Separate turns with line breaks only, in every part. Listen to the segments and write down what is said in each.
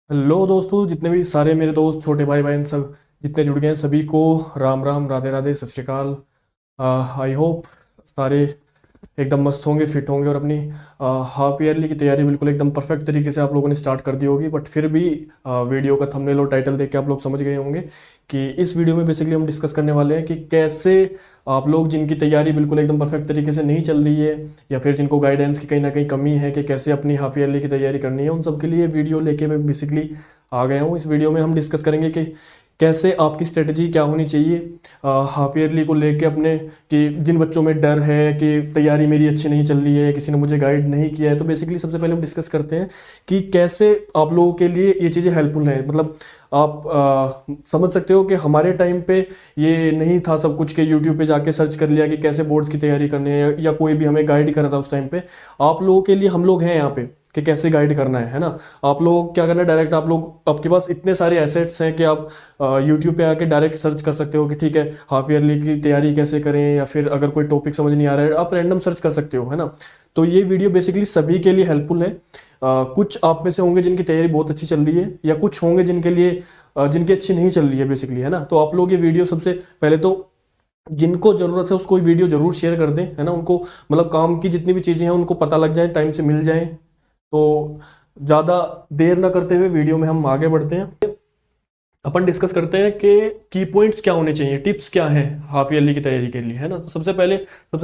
Hello दोस्तों, जितने भी सारे मेरे दोस्त, छोटे भाई बहन सब जितने जुड़ गए हैं, सभी को राम राम, राधे राधे, सत श्री अकाल। आई होप सारे एकदम मस्त होंगे, फिट होंगे और अपनी हाफ ईयरली की तैयारी बिल्कुल एकदम परफेक्ट तरीके से आप लोगों ने स्टार्ट कर दी होगी। बट फिर भी वीडियो का थंबनेल और टाइटल देख के आप लोग समझ गए होंगे कि इस वीडियो में बेसिकली हम डिस्कस करने वाले हैं कि कैसे आप लोग जिनकी तैयारी बिल्कुल एकदम परफेक्ट तरीके से नहीं चल रही है, या फिर जिनको गाइडेंस की कहीं ना कहीं कमी है कि कैसे अपनी हाफ ईयरली की तैयारी करनी है, उन सब के लिए वीडियो लेके मैं बेसिकली आ गया हूँ। इस वीडियो में हम डिस्कस करेंगे कि कैसे आपकी स्ट्रेटजी क्या होनी चाहिए हाफ ईयरली को लेके अपने, कि जिन बच्चों में डर है कि तैयारी मेरी अच्छी नहीं चल रही है, किसी ने मुझे गाइड नहीं किया है। तो बेसिकली सबसे पहले हम डिस्कस करते हैं कि कैसे आप लोगों के लिए ये चीज़ें हेल्पफुल हैं। मतलब आप समझ सकते हो कि हमारे टाइम पे ये नहीं था सब कुछ, कि यूट्यूब पे जाके सर्च कर लिया कि कैसे बोर्ड्स की तैयारी करनी है, या कोई भी हमें गाइड कर रहा था उस टाइम पे। आप लोगों के लिए हम लोग हैं यहाँ पे कि कैसे गाइड करना है ना। आप लोग क्या करना है, डायरेक्ट आप लोग, आपके पास इतने सारे एसेट्स हैं कि आप यूट्यूब पे आके डायरेक्ट सर्च कर सकते हो कि ठीक है हाफ ईयरली की तैयारी कैसे करें, या फिर अगर कोई टॉपिक समझ नहीं आ रहा है आप रैंडम सर्च कर सकते हो, है ना। तो ये वीडियो बेसिकली सभी के लिए हेल्पफुल है। कुछ आप में से होंगे जिनकी तैयारी बहुत अच्छी चल रही है, या कुछ होंगे जिनके लिए जिनकी अच्छी नहीं चल रही है बेसिकली, है ना। तो आप लोग ये वीडियो सबसे पहले तो जिनको जरूरत है उसको ये वीडियो जरूर शेयर कर दें, है ना। उनको मतलब काम की जितनी भी चीजें हैं उनको पता लग जाए, टाइम से मिल जाए। तो ज़्यादा देर ना करते हुए वीडियो में हम आगे बढ़ते हैं। अपन डिस्कस करते हैं कि की पॉइंट्स क्या होने चाहिए, टिप्स क्या हैं हाफ ईयरली की तैयारी के लिए, है ना। तो सबसे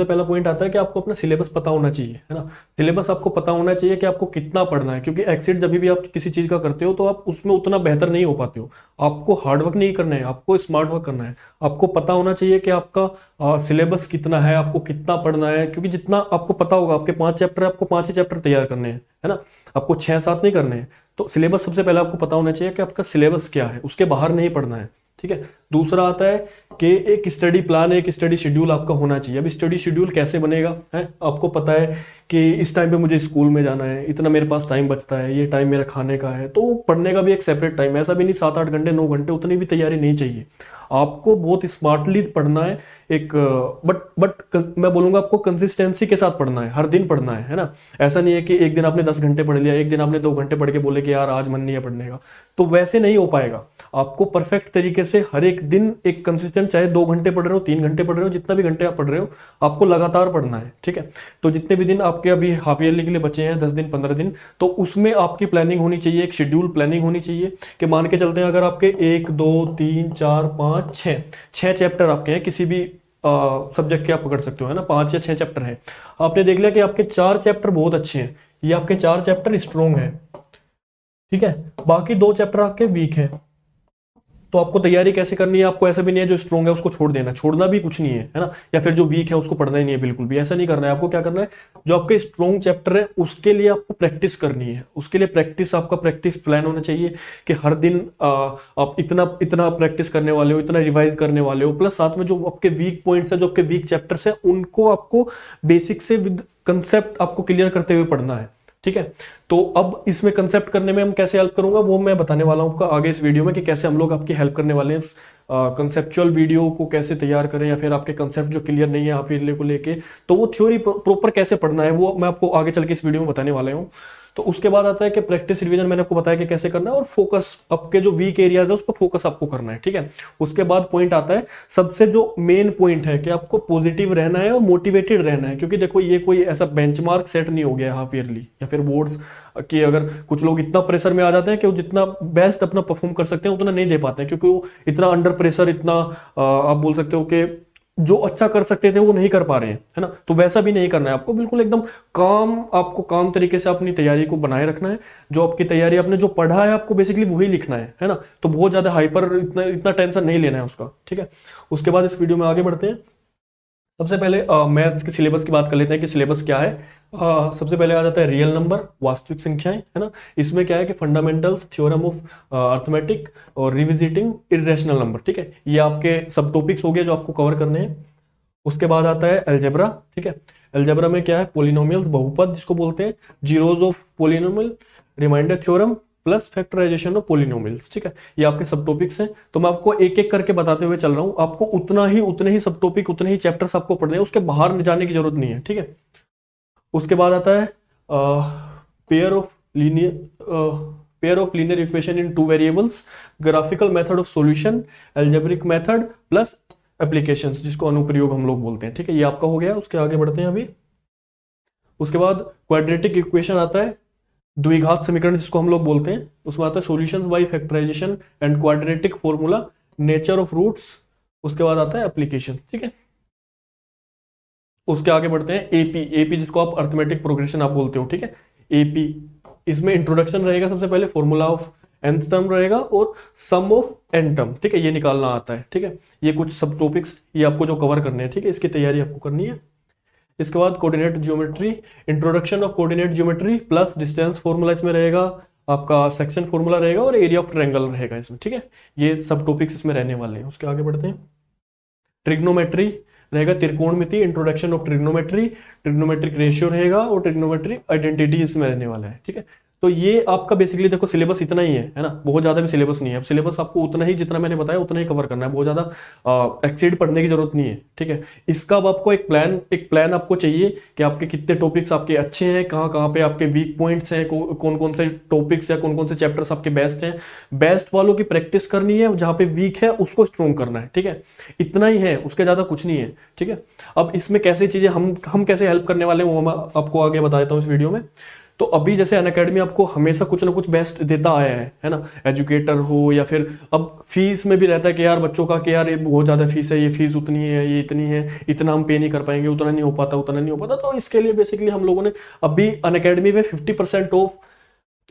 पहला पॉइंट आता है कि आपको अपना सिलेबस पता होना चाहिए, है ना। सिलेबस आपको पता होना चाहिए कि आपको कितना पढ़ना है, क्योंकि एक्सिट जब भी आप किसी चीज़ का करते हो तो आप उसमें उतना बेहतर नहीं हो पाते हो। आपको हार्ड वर्क नहीं करना है, आपको स्मार्ट वर्क करना है। आपको पता होना चाहिए कि आपका सिलेबस कितना है, आपको कितना पढ़ना है, क्योंकि जितना आपको पता होगा, आपके 5 चैप्टर, आपको 5 ही चैप्टर तैयार करने हैं, है ना। आपको 6-7 नहीं करने हैं। तो सिलेबस सबसे पहले आपको पता होना चाहिए कि आपका सिलेबस क्या है, उसके बाहर नहीं पढ़ना है, ठीक है। दूसरा आता है कि एक स्टडी प्लान, एक स्टडी शेड्यूल आपका होना चाहिए। अब स्टडी शेड्यूल कैसे बनेगा, है आपको पता है कि इस टाइम पे मुझे स्कूल में जाना है, इतना मेरे पास टाइम बचता है, ये टाइम मेरा खाने का है, तो पढ़ने का भी एक सेपरेट टाइम है। ऐसा भी नहीं 7-8 घंटे 9 घंटे, उतनी भी तैयारी नहीं चाहिए। आपको बहुत स्मार्टली पढ़ना है। एक बट मैं बोलूंगा आपको कंसिस्टेंसी के साथ पढ़ना है, हर दिन पढ़ना है ना। ऐसा नहीं है कि एक दिन आपने 10 घंटे पढ़ लिया, एक दिन आपने 2 घंटे पढ़ के बोले कि यार आज मन नहीं है पढ़ने का, तो वैसे नहीं हो पाएगा। आपको परफेक्ट तरीके से हर एक दिन एक कंसिस्टेंट, चाहे 2 घंटे पढ़ रहे हो, 3 घंटे पढ़ रहे हो, जितना भी घंटे आप पढ़ रहे हो, आपको लगातार पढ़ना है, ठीक है। तो जितने भी दिन आपके अभी हाफ ईयरली के लिए बचे हैं, 10 दिन 15 दिन, तो उसमें आपकी प्लानिंग होनी चाहिए, एक शेड्यूल प्लानिंग होनी चाहिए। कि मान के चलते हैं अगर आपके 1 2 3 4 5 6 चैप्टर आपके हैं, किसी भी सब्जेक्ट के आप पकड़ सकते हो, है ना। 5 या 6 चैप्टर हैं। आपने देख लिया कि आपके 4 चैप्टर बहुत अच्छे हैं, ये आपके 4 चैप्टर स्ट्रोंग है, ठीक है। बाकी 2 चैप्टर आपके वीक हैं। तो आपको तैयारी कैसे करनी है, आपको ऐसा भी नहीं है जो स्ट्रोंग है उसको छोड़ देना, छोड़ना भी कुछ नहीं है ना। या फिर जो वीक है उसको पढ़ना ही नहीं है, बिल्कुल भी ऐसा नहीं करना है। आपको क्या करना है, जो आपके स्ट्रोंग चैप्टर है उसके लिए आपको प्रैक्टिस करनी है। उसके लिए प्रैक्टिस, आपका प्रैक्टिस प्लान होना चाहिए कि हर दिन आप इतना इतना प्रैक्टिस करने वाले हो, इतना रिवाइज करने वाले हो। प्लस साथ में जो आपके वीक पॉइंट्स है, जो आपके वीक चैप्टर्स है, उनको आपको बेसिक से विद कंसेप्ट आपको क्लियर करते हुए पढ़ना है, ठीक है। तो अब इसमें कंसेप्ट करने में हम कैसे हेल्प करूंगा वो मैं बताने वाला हूं आपको आगे इस वीडियो में, कि कैसे हम लोग आपकी हेल्प करने वाले हैं। कंसेप्चुअल वीडियो को कैसे तैयार करें, या फिर आपके कंसेप्ट जो क्लियर नहीं है आप को लेके, तो वो थ्योरी प्रॉपर कैसे पढ़ना है वो मैं आपको आगे चल के इस वीडियो में बताने वाला हूँ। तो उसके बाद आता है कि प्रैक्टिस रिवीजन, मैंने आपको बताया कि कैसे करना है, और फोकस, आपके जो वीक एरियाज है उस पर फोकस आपको करना है, ठीक है। उसके बाद पॉइंट आता है, सबसे जो मेन पॉइंट है कि आपको पॉजिटिव रहना है और मोटिवेटेड रहना है। क्योंकि देखो ये कोई ऐसा बेंचमार्क सेट नहीं हो गया है हाफ ईयरली या फिर बोर्ड्स, कि अगर कुछ लोग इतना प्रेशर में आ जाते हैं कि वो जितना बेस्ट अपना परफॉर्म कर सकते हैं उतना नहीं दे पाते हैं, क्योंकि वो इतना अंडर प्रेशर, इतना आप बोल सकते हो कि जो अच्छा कर सकते थे वो नहीं कर पा रहे हैं, है ना। तो वैसा भी नहीं करना है आपको, बिल्कुल एकदम काम, आपको काम तरीके से अपनी तैयारी को बनाए रखना है। जो आपकी तैयारी, आपने जो पढ़ा है आपको बेसिकली वही लिखना है ना। तो बहुत ज्यादा हाइपर, इतना इतना टेंशन नहीं लेना है उसका, ठीक है। उसके बाद इस वीडियो में आगे बढ़ते हैं। सबसे पहले मैथ्स के सिलेबस की बात कर लेते हैं कि सिलेबस क्या है। सबसे पहले आ जाता है रियल नंबर, वास्तविक संख्याएं, है ना। इसमें क्या है कि फंडामेंटल्स, थ्योरम ऑफ अर्थमेटिक और रिविजिटिंग इरेशनल नंबर, ठीक है। ये आपके सब टॉपिक्स हो गए जो आपको कवर करने हैं। उसके बाद आता है अलजेब्रा, ठीक है। अलजेब्रा में क्या है, पोलिनोमियल्स, बहुपद जिसको बोलते हैं, zeros of polynomial, remainder theorem, plus factorisation of polynomials, ठीक है। ये आपके सब टॉपिक्स हैं। तो मैं आपको एक एक करके बताते हुए चल रहा हूं, आपको उतने ही सब टॉपिक, उतने ही चैप्टर्स आपको पढ़ने हैं, उसके बाहर जाने की जरूरत नहीं है, ठीक है। उसके बाद आता है pair of linear pair of linear equation in 2 variables, graphical method of solution, algebraic method plus applications, जिसको अनुप्रयोग हम लोग बोलते हैं। ठीक है, ये आपका हो गया। उसके आगे बढ़ते हैं अभी। उसके बाद क्वाड्रेटिक इक्वेशन आता है, द्विघात समीकरण जिसको हम लोग बोलते हैं। उसमें आता है solutions by factorisation and quadratic formula, nature of roots. उसके बाद आता है एप्लीकेशन। ठीक है, उसके आगे बढ़ते हैं एपी। एपी जिसको आप अर्थमेटिक प्रोग्रेशन आप बोलते हो। ठीक है, एपी, इसमें इंट्रोडक्शन रहेगा सबसे पहले, फॉर्मूला ऑफ nth टर्म रहेगा और सम ऑफ n टर्म। ठीक है, ये निकालना आता है। ठीक है, ये कुछ सब टॉपिक्स ये आपको जो कवर करने हैं। ठीक है, इसकी तैयारी आपको करनी है। इसके बाद coordinate geometry, introduction of coordinate geometry plus distance formula इसमें रहेगा, आपका सेक्शन फॉर्मूला रहेगा और एरिया ऑफ ट्रायंगल रहेगा इसमें। ठीक है, ये सब टॉपिक्स इसमें रहने वाले हैं। उसके आगे बढ़ते हैं। ट्रिग्नोमेट्री रहेगा, त्रिकोणमिति, introduction of trigonometry, trigonometric ratio रहेगा और ट्रिग्नोमेट्रिक आइडेंटिटी इसमें रहने वाला है। ठीक है, तो ये आपका बेसिकली देखो सिलेबस इतना ही है ना, बहुत ज्यादा भी सिलेबस नहीं है। अब सिलेबस आपको उतना ही जितना मैंने बताया उतना ही कवर करना है, बहुत ज्यादा एक्सीड पढ़ने की जरूरत नहीं है। ठीक है, इसका अब आपको एक प्लान आपको चाहिए कि आपके कितने टॉपिक्स आपके अच्छे हैं, कहाँ कहाँ पे आपके वीक पॉइंट्स हैं, कौन कौन से टॉपिक्स या कौन कौन से चैप्टर्स आपके बेस्ट हैं। बेस्ट वालों की प्रैक्टिस करनी है, जहाँ पे वीक है उसको स्ट्रॉन्ग करना है। ठीक है, इतना ही है, उसके ज्यादा कुछ नहीं है। ठीक है, अब इसमें कैसी चीजें हम कैसे हेल्प करने वाले हैं वो मैं आपको आगे बता देता हूँ इस वीडियो में। तो अभी जैसे अनअकैडमी आपको हमेशा कुछ ना कुछ बेस्ट देता आया है ना, एजुकेटर हो या फिर अब फीस में भी रहता है कि यार बच्चों का कि यार ये बहुत ज़्यादा फीस है, ये फीस उतनी है, ये इतनी है, इतना हम पे नहीं कर पाएंगे, उतना नहीं हो पाता, उतना नहीं हो पाता। तो इसके लिए बेसिकली हम लोगों ने अभी अनअकैडमी में 50% ऑफ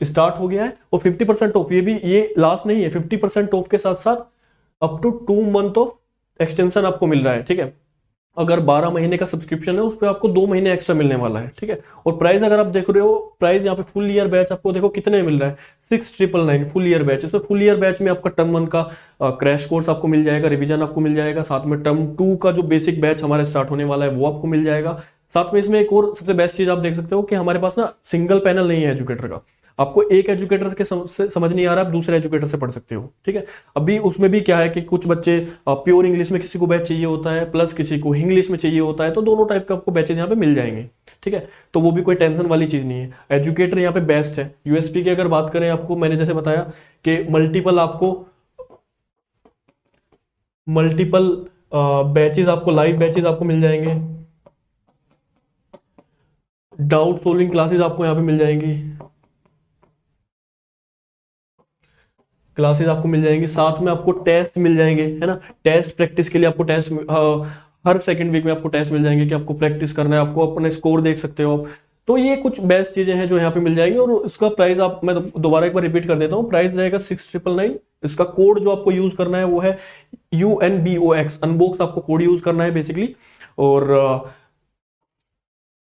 स्टार्ट हो गया है। और 50% ऑफ ये लास्ट नहीं है, 50% ऑफ के साथ साथ up to 2 month of extension आपको मिल रहा है। ठीक है, अगर 12 महीने का सब्सक्रिप्शन है उस पर आपको 2 महीने एक्स्ट्रा मिलने वाला है। ठीक है, और प्राइस अगर आप देख रहे हो, प्राइस यहाँ पे फुल ईयर बैच आपको देखो कितने मिल रहा है, 6999 फुल ईयर बैच। इसमें फुल ईयर बैच में आपका टर्म 1 का क्रैश कोर्स आपको मिल जाएगा, रिवीजन आपको मिल जाएगा, साथ में टर्म 2 का जो बेसिक बैच हमारे स्टार्ट होने वाला है वो आपको मिल जाएगा। साथ में इसमें एक और सबसे बेस्ट चीज आप देख सकते हो कि हमारे पास ना सिंगल पैनल नहीं है एजुकेटर का। आपको एक एजुकेटर के समझ नहीं आ रहा, आप दूसरे एजुकेटर से पढ़ सकते हो। ठीक है, अभी उसमें भी क्या है कि कुछ बच्चे प्योर इंग्लिश में किसी को बैच चाहिए होता है, प्लस किसी को इंग्लिश में चाहिए होता है, तो दोनों टाइप का आपको बैचेज यहाँ पे मिल जाएंगे। ठीक है, तो वो भी कोई टेंशन वाली चीज नहीं है, एजुकेटर यहाँ पे बेस्ट है। यूएसपी की अगर बात करें, आपको मैंने जैसे बताया कि मल्टीपल बैचेज आपको, लाइव बैचेज आपको मिल जाएंगे, डाउट सोल्विंग क्लासेस आपको यहाँ पे मिल जाएंगी, साथ में आपको टेस्ट मिल जाएंगे, है ना। टेस्ट प्रैक्टिस के लिए आपको टेस्ट हर सेकंड वीक में आपको टेस्ट मिल जाएंगे कि आपको प्रैक्टिस करना है, आपको अपने स्कोर देख सकते हो आप। तो ये कुछ बेस्ट चीजें हैं जो यहाँ पे मिल जाएंगी। और इसका प्राइस मैं दोबारा एक बार रिपीट कर देता हूँ, प्राइस रहेगा 6999। इसका कोड जो आपको यूज करना है वो है UNBOX, अनबॉक्स आपको कोड यूज करना है बेसिकली। और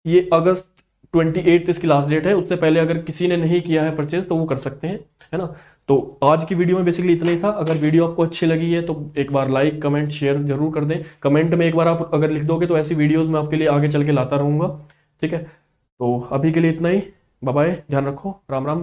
ये अगस्त 28 इसकी लास्ट डेट है, उससे पहले अगर किसी ने नहीं किया है परचेज तो वो कर सकते हैं, है ना। तो आज की वीडियो में बेसिकली इतना ही था। अगर वीडियो आपको अच्छी लगी है तो एक बार लाइक कमेंट शेयर जरूर कर दें। कमेंट में एक बार आप अगर लिख दोगे तो ऐसी वीडियोस मैं आपके लिए आगे चल के लाता रहूंगा। ठीक है, तो अभी के लिए इतना ही, बाय बाय, ध्यान रखो, राम राम।